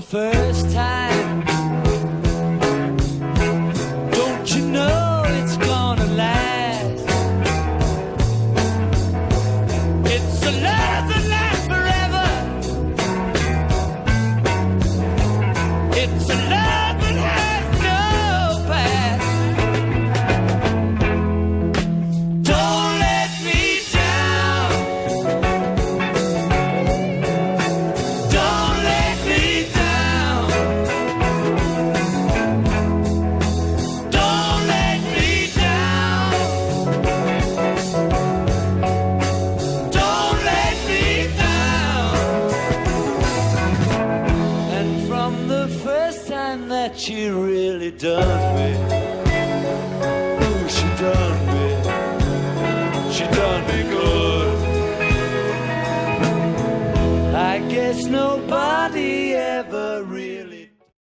the first time. Don't you know it's gonna last? It's a love that lasts forever. It's a love that has no past. Don't let me down. Don't let me down. Don't let me down. Don't let me down. And from the first time that she really done me, ooh, she done me good. I guess nobody ever really